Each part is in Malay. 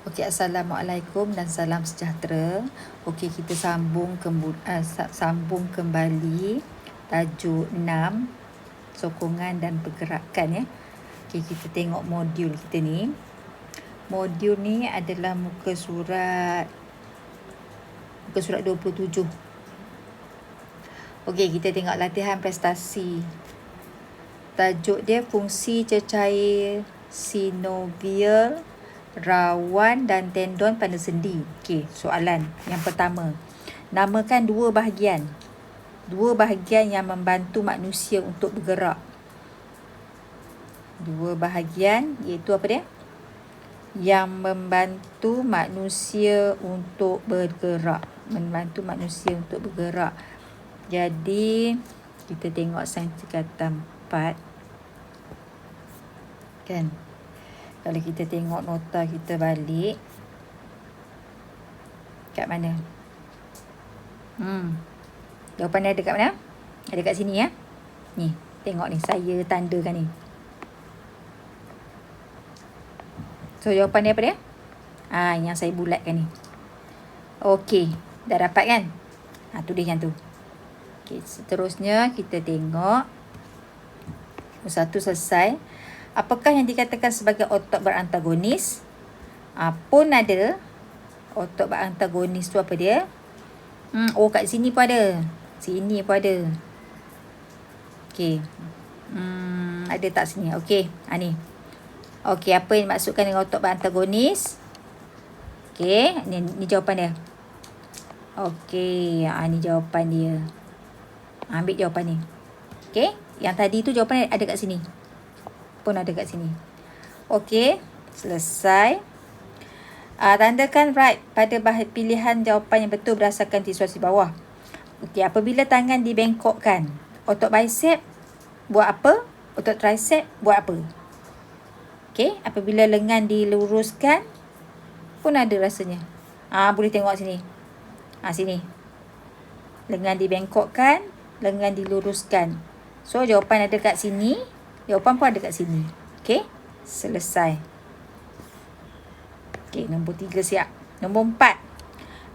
Okey, Assalamualaikum dan salam sejahtera. Okey, kita sambung kembali tajuk 6, sokongan dan pergerakan ya. Okey, kita tengok modul kita ni. Modul ni adalah muka surat 27. Okey, kita tengok latihan prestasi. Tajuk dia fungsi cecair sinovial, rawan dan tendon pada sendi. Okey, soalan yang pertama. Namakan dua bahagian yang membantu manusia untuk bergerak. Dua bahagian iaitu apa dia? Yang membantu manusia untuk bergerak. Jadi, kita tengok sains kata 4. Kan? Kalau kita tengok nota kita balik, kat mana? Jawapan dia ada kat mana? Ada kat sini ya. Ni, tengok ni, saya tandakan ni. So, jawapan dia apa dia? Yang saya bulatkan ni. Okey, dah dapat kan? Tulis yang tu. Okey, seterusnya kita tengok. Satu selesai. Apakah yang dikatakan sebagai otot berantagonis? Pun ada. Otot berantagonis tu apa dia? Kat sini pun ada. Sini pun ada. Okey. Ada tak sini? Okey. Ni. Okey, apa yang dimaksudkan dengan otot berantagonis? Okey, ni jawapan dia. Okey, ni jawapan dia. Ambil jawapan ni. Okey, yang tadi tu jawapan ada kat sini. Pun ada kat sini. Okey, selesai. Tandakan right pada pilihan jawapan yang betul berdasarkan instruksi bawah. Okey, apabila tangan dibengkokkan, otot bicep buat apa? Otot tricep buat apa? Okey, apabila lengan diluruskan pun ada rasanya. Boleh tengok sini. Sini. Lengan dibengkokkan, lengan diluruskan. So, jawapan ada kat sini. Jawapan pun ada kat sini. Okey, selesai. Okey, nombor 3 siap. Nombor 4.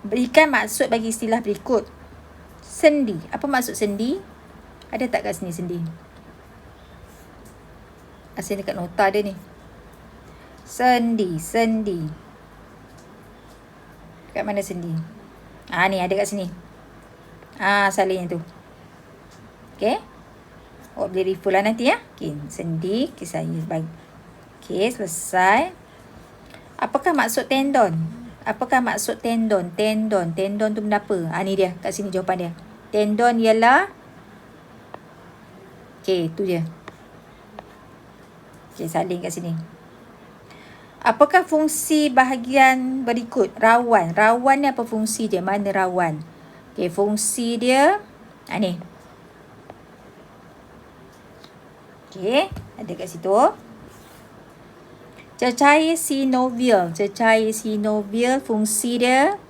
Berikan maksud bagi istilah berikut. Sendi. Apa maksud sendi? Ada tak kat sini sendi? Asyik dekat nota dia ni. Sendi. Kat mana sendi? Ni ada kat sini. Salin yang tu. Okey. Boleh refer lah nanti ya. Okey, sendi. Okey, saya bagi. Okey, selesai. Apakah maksud tendon? Tendon tu benda apa? Ni dia. Kat sini jawapan dia. Tendon ialah. Okey, tu je. Okey, salin kat sini. Apakah fungsi bahagian berikut? Rawan. Rawan ni apa fungsi dia? Mana rawan? Okey, fungsi dia. Ni. Okey, ada kat situ. Cecair sinovial. Fungsi dia.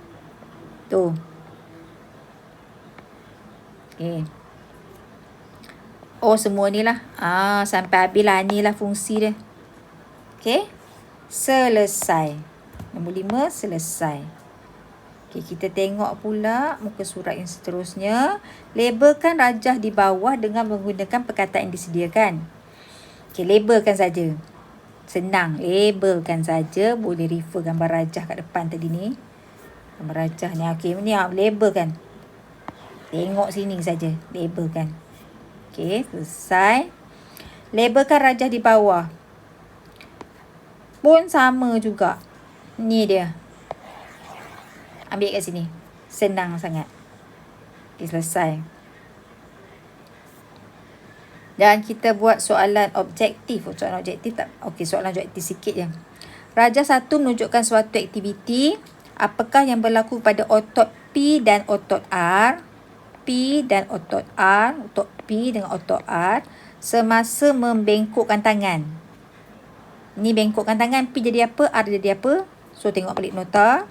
Tu. Okey. Semua ni lah. Sampai habis lah. Ni lah fungsi dia. Okey. Selesai. Nombor 5, selesai. Okey, kita tengok pula muka surat yang seterusnya. Labelkan rajah di bawah dengan menggunakan perkataan yang disediakan. Okey, labelkan saja. Senang, labelkan saja. Boleh refer gambar rajah kat depan tadi ni. Gambar rajah ni. Okey, ni labelkan. Tengok sini saja, labelkan. Okey, selesai. Labelkan rajah di bawah. Pun sama juga. Ni dia. Ambil kat sini. Senang sangat. Okey, selesai. Dan kita buat soalan objektif. Soalan objektif tak? Okey, soalan objektif sikit je. Rajah 1 menunjukkan suatu aktiviti. Apakah yang berlaku pada otot P dan otot R? Otot P dengan otot R semasa membengkokkan tangan. Ni bengkokkan tangan, P jadi apa? R jadi apa? So, tengok balik nota.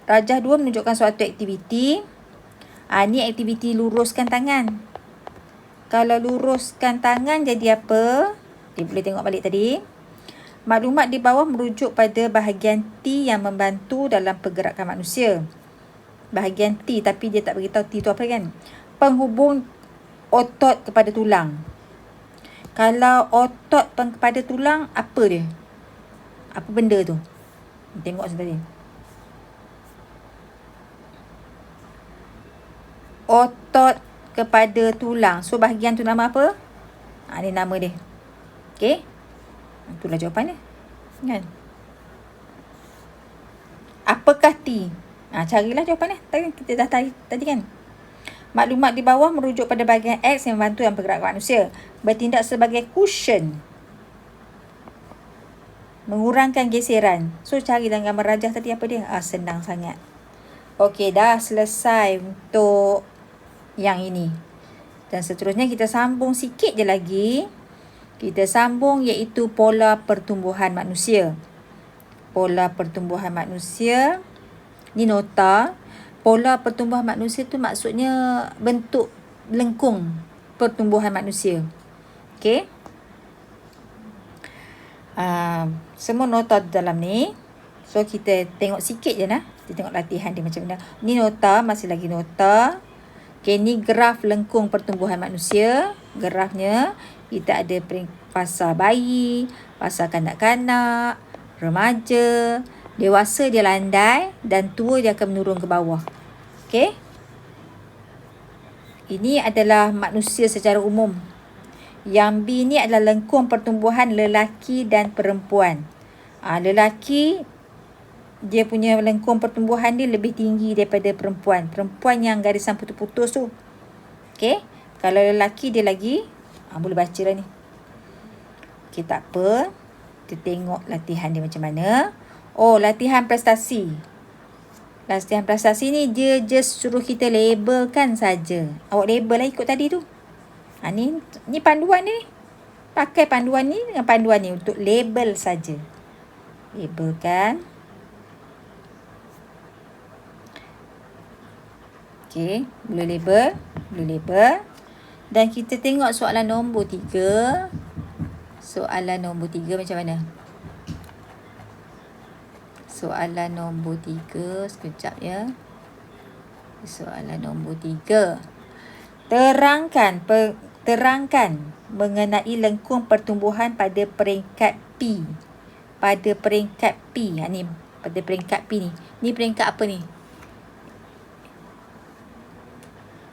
Rajah 2 menunjukkan suatu aktiviti. Ni aktiviti luruskan tangan. Kalau luruskan tangan jadi apa? Boleh tengok balik tadi. Maklumat di bawah merujuk pada bahagian T yang membantu dalam pergerakan manusia. Bahagian T, tapi dia tak beritahu T tu apa kan. Penghubung otot kepada tulang. Kalau otot kepada tulang, apa dia? Apa benda tu? Tengok sebentar. Otot kepada tulang. So, bahagian tu nama apa? Ni nama dia. Okey. Itulah jawapan dia. Kan? Apakah T? Carilah jawapan dia. Kita dah tadi kan. Maklumat di bawah merujuk pada bahagian X yang membantu dalam pergerakan manusia. Bertindak sebagai cushion. Mengurangkan geseran. So, cari dalam gambar rajah tadi apa dia? Senang sangat. Okey, dah selesai untuk yang ini. Dan seterusnya kita sambung sikit je lagi. Kita sambung iaitu pola pertumbuhan manusia. Pola pertumbuhan manusia. Ni nota. Pola pertumbuhan manusia tu maksudnya bentuk lengkung pertumbuhan manusia. Okey. Semua nota dalam ni. So, kita tengok sikit je lah. Kita tengok latihan dia macam mana. Ni nota, masih lagi nota. Okey, ni graf lengkung pertumbuhan manusia. Grafnya, kita ada fasa bayi, fasa kanak-kanak, remaja, dewasa dia landai dan tua dia akan menurun ke bawah. Okey. Ini adalah manusia secara umum. Yang B ni adalah lengkung pertumbuhan lelaki dan perempuan. Lelaki, dia punya lengkung pertumbuhan dia lebih tinggi daripada perempuan. Perempuan yang garisan putus-putus tu. Okey. Kalau lelaki dia lagi, boleh baca lah ni. Okey, tak apa. Kita tengok latihan dia macam mana. Latihan prestasi. Latihan prestasi ni dia just suruh kita labelkan saja. Awak label lah ikut tadi tu. Ni panduan ni. Pakai panduan ni dengan panduan ni untuk label saja. Labelkan. Okey, boleh label. Dan kita tengok soalan nombor 3. Soalan nombor 3 macam mana? Soalan nombor 3. Sekejap ya. Soalan nombor 3. Terangkan mengenai lengkung pertumbuhan pada peringkat P. Pada peringkat P. Ni pada peringkat P ni. Ni peringkat apa ni?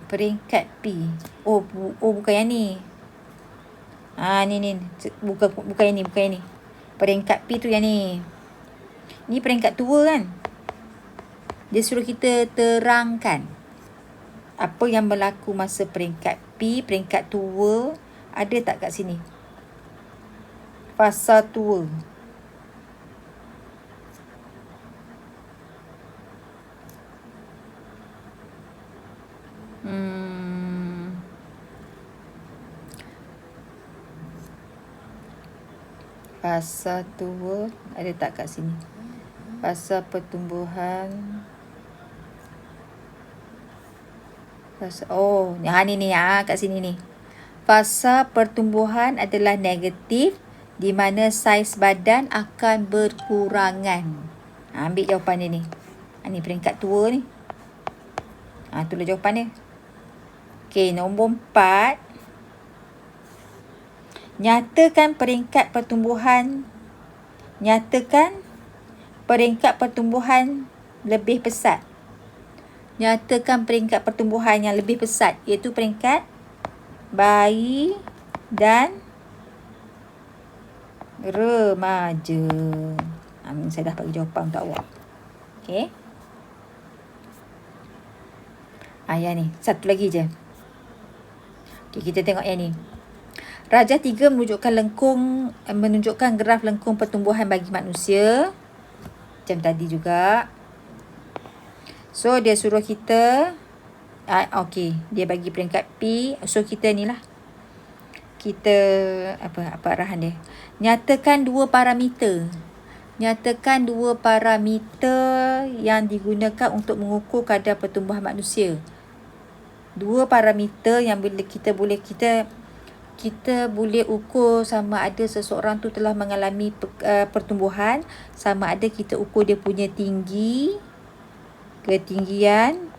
Peringkat P. Bukan yang ni. Ni. Bukan yang ni. Peringkat P tu yang ni. Ni peringkat tua kan? Dia suruh kita terangkan apa yang berlaku masa peringkat P, peringkat tua. Ada tak kat sini? Fasa tua. Fasa tua. Ada tak kat sini? Fasa pertumbuhan. Ni kat sini ni. Fasa pertumbuhan adalah negatif di mana saiz badan akan berkurangan. Ambil jawapan dia ni. Ni peringkat tua ni. Itulah jawapan dia. Okey, nombor 4. Nyatakan peringkat pertumbuhan lebih pesat. Nyatakan peringkat pertumbuhan yang lebih pesat, iaitu peringkat bayi dan remaja. Saya dah bagi jawapan untuk awak. Okey. Yang ni. Satu lagi je. Okey, kita tengok yang ni. Rajah 3 menunjukkan graf lengkung pertumbuhan bagi manusia. Macam tadi juga. So, dia suruh kita. Okey. Dia bagi peringkat P. So, kita ni lah. Kita, apa arahan dia. Nyatakan dua parameter yang digunakan untuk mengukur kadar pertumbuhan manusia. Dua parameter yang kita kita boleh ukur sama ada seseorang tu telah mengalami pertumbuhan, sama ada kita ukur dia punya tinggi, ketinggian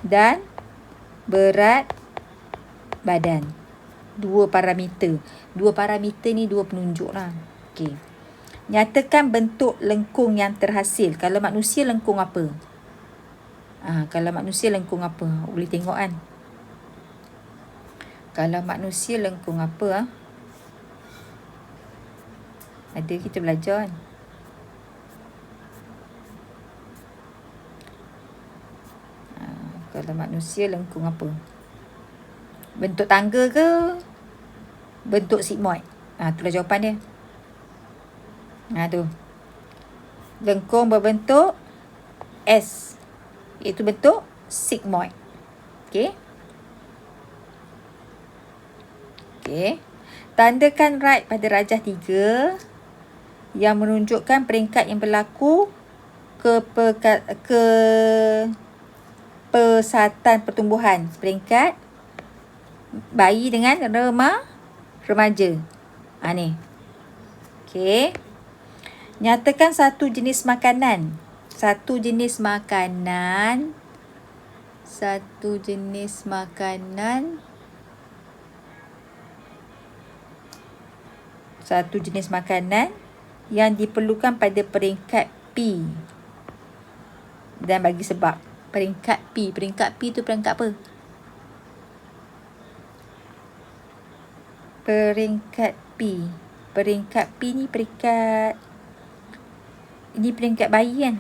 dan berat badan. Dua parameter ni dua penunjuk lah. Okey. Nyatakan bentuk lengkung yang terhasil. Kalau manusia lengkung apa? Boleh tengok kan? Kalau manusia lengkung apa? Ada kita belajar kan? Kalau manusia lengkung apa? Bentuk tangga ke? Bentuk sigmoid? Itulah jawapan dia. Tu. Lengkung berbentuk S, iaitu bentuk sigmoid. Okey. Tandakan right pada rajah 3 yang menunjukkan peringkat yang berlaku pesatan pertumbuhan. Peringkat bayi dengan remaja. Ni. Okey. Nyatakan satu jenis makanan yang diperlukan pada peringkat P dan bagi sebab. Peringkat P tu peringkat apa? Peringkat P ni peringkat bayi kan?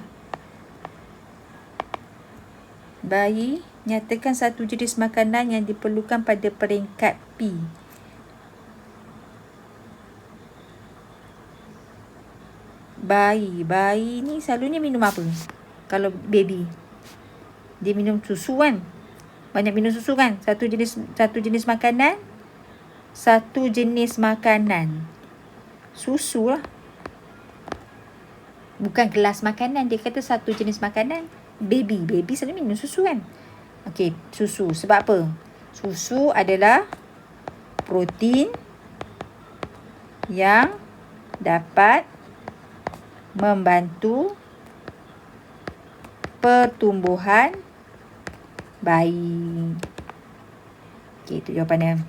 Bayi, nyatakan satu jenis makanan yang diperlukan pada peringkat P. Bayi ni selalunya minum apa? Kalau baby, dia minum susu kan? Banyak minum susu kan? Satu jenis makanan. Susu lah. Bukan gelas makanan. Dia kata satu jenis makanan. Baby selalu minum susu kan? Okey, susu. Sebab apa? Susu adalah protein yang dapat membantu pertumbuhan bayi. Okey, itu jawapannya.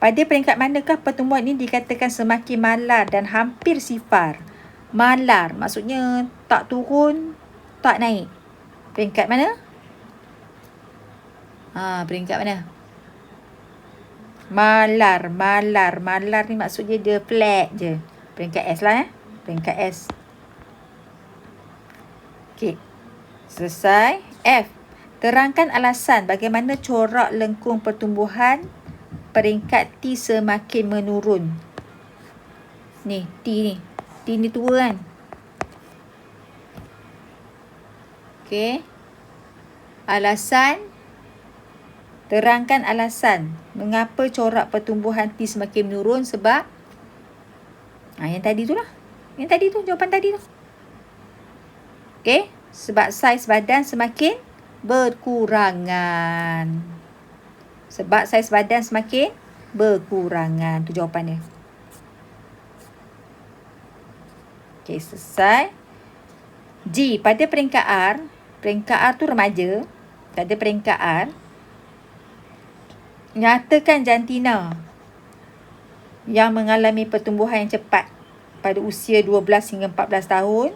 Pada peringkat manakah pertumbuhan ini dikatakan semakin malar dan hampir sifar? Malar maksudnya tak turun, tak naik. Peringkat mana? Peringkat mana? Malar ni maksudnya dia flat je. Peringkat S lah Peringkat S. Okey. Selesai. F. Terangkan alasan bagaimana corak lengkung pertumbuhan peringkat T semakin menurun. T ni tua kan? Okey. Terangkan alasan mengapa corak pertumbuhan T semakin menurun. Sebab yang tadi tu lah. Jawapan tadi tu. Okey. Sebab saiz badan semakin berkurangan. Tu jawapannya. Okey, selesai. G. Pada peringkat R tu remaja. Pada peringkat R, nyatakan jantina yang mengalami pertumbuhan yang cepat pada usia 12 hingga 14 tahun.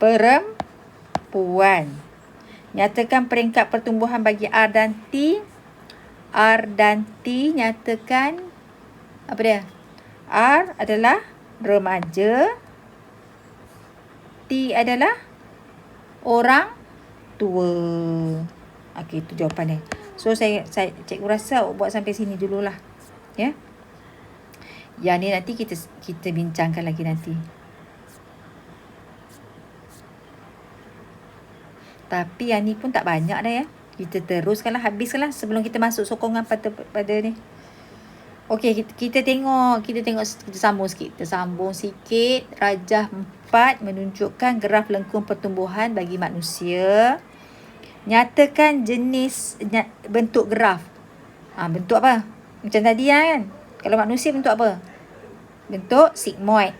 Perempuan. Nyatakan peringkat pertumbuhan bagi R dan T. Nyatakan apa dia? R adalah remaja. T adalah orang tua. Okey, itu jawapannya. So saya cikgu rasa buat sampai sini dululah. Ya. Yang ni nanti kita bincangkan lagi nanti. Tapi yang ni pun tak banyak dah ya. Kita teruskanlah, habiskanlah sebelum kita masuk sokongan pada ni. Okey, kita sambung sikit. Rajah 4 menunjukkan graf lengkung pertumbuhan bagi manusia. Nyatakan jenis bentuk graf. Bentuk apa? Macam tadi kan. Kalau manusia bentuk apa? Bentuk sigmoid.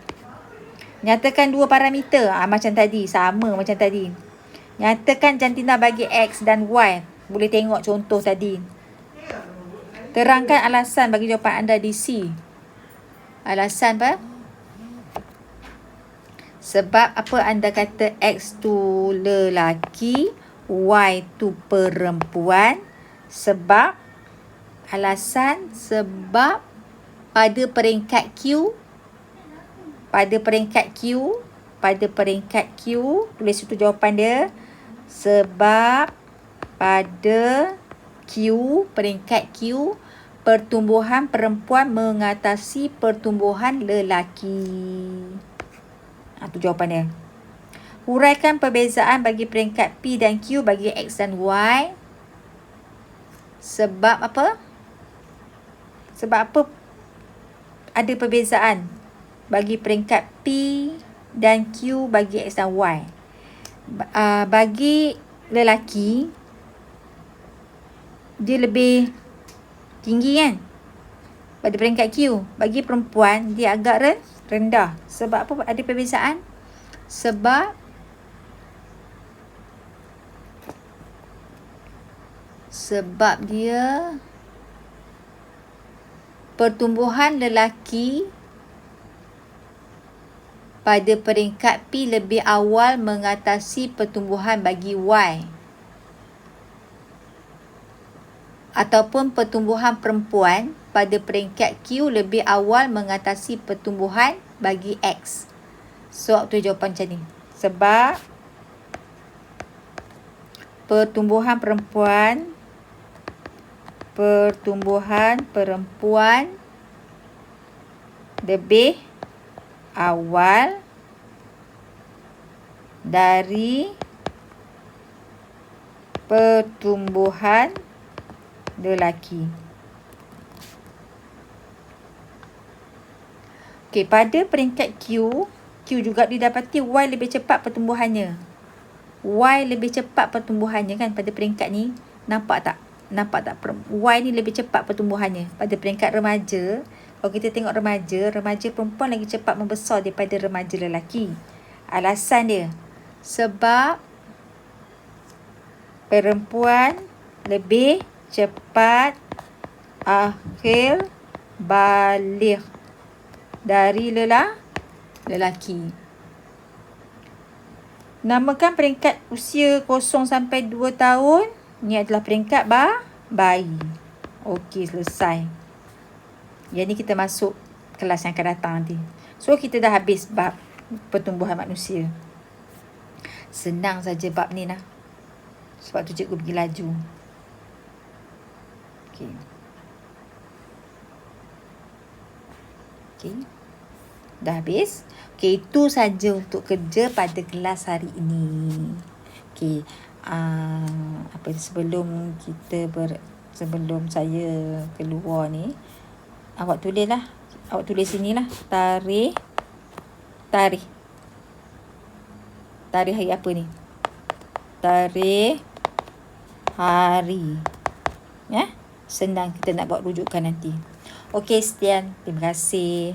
Nyatakan dua parameter. Macam tadi. Sama macam tadi. Nyatakan jantina bagi X dan Y. Boleh tengok contoh tadi. Terangkan alasan bagi jawapan anda di C. Alasan apa? Sebab apa anda kata X tu lelaki, Y tu perempuan? Sebab alasan sebab pada peringkat Q tulis itu jawapan dia. Sebab pada peringkat Q pertumbuhan perempuan mengatasi pertumbuhan lelaki. Itu jawapan dia. Huraikan perbezaan bagi peringkat P dan Q bagi X dan Y. Sebab apa? Sebab apa ada perbezaan bagi peringkat P dan Q bagi X dan Y? Bagi lelaki, dia lebih tinggi kan? Pada peringkat Q. Bagi perempuan, dia agak rendah. Sebab apa ada perbezaan? Sebab dia pertumbuhan lelaki pada peringkat P lebih awal mengatasi pertumbuhan bagi Y. Ataupun pertumbuhan perempuan pada peringkat Q lebih awal mengatasi pertumbuhan bagi X. So, tu jawapan macam ni. Sebab pertumbuhan perempuan lebih awal dari pertumbuhan lelaki. Okey, pada peringkat Q juga didapati Y lebih cepat pertumbuhannya. Y lebih cepat pertumbuhannya kan pada peringkat ni. Nampak tak? Y ni lebih cepat pertumbuhannya. Pada peringkat remaja, kalau kita tengok remaja perempuan lagi cepat membesar daripada remaja lelaki. Alasan dia, sebab perempuan lebih cepat akhir baligh dari lelaki. Namakan peringkat usia 0 sampai 2 tahun. Ini adalah peringkat bayi. Okey, selesai. Yang ni kita masuk kelas yang akan datang nanti. So, kita dah habis bab pertumbuhan manusia. Senang saja bab ni lah. Sebab tu cikgu pergi laju. Okey. Dah habis. Okey, itu saja untuk kerja pada kelas hari ini. Okey. Sebelum saya keluar ni, awak tulis sini lah. Tarikh hari apa ni? Tarikh hari. Ya? Senang kita nak buat rujukan nanti. Okey, sekian. Terima kasih.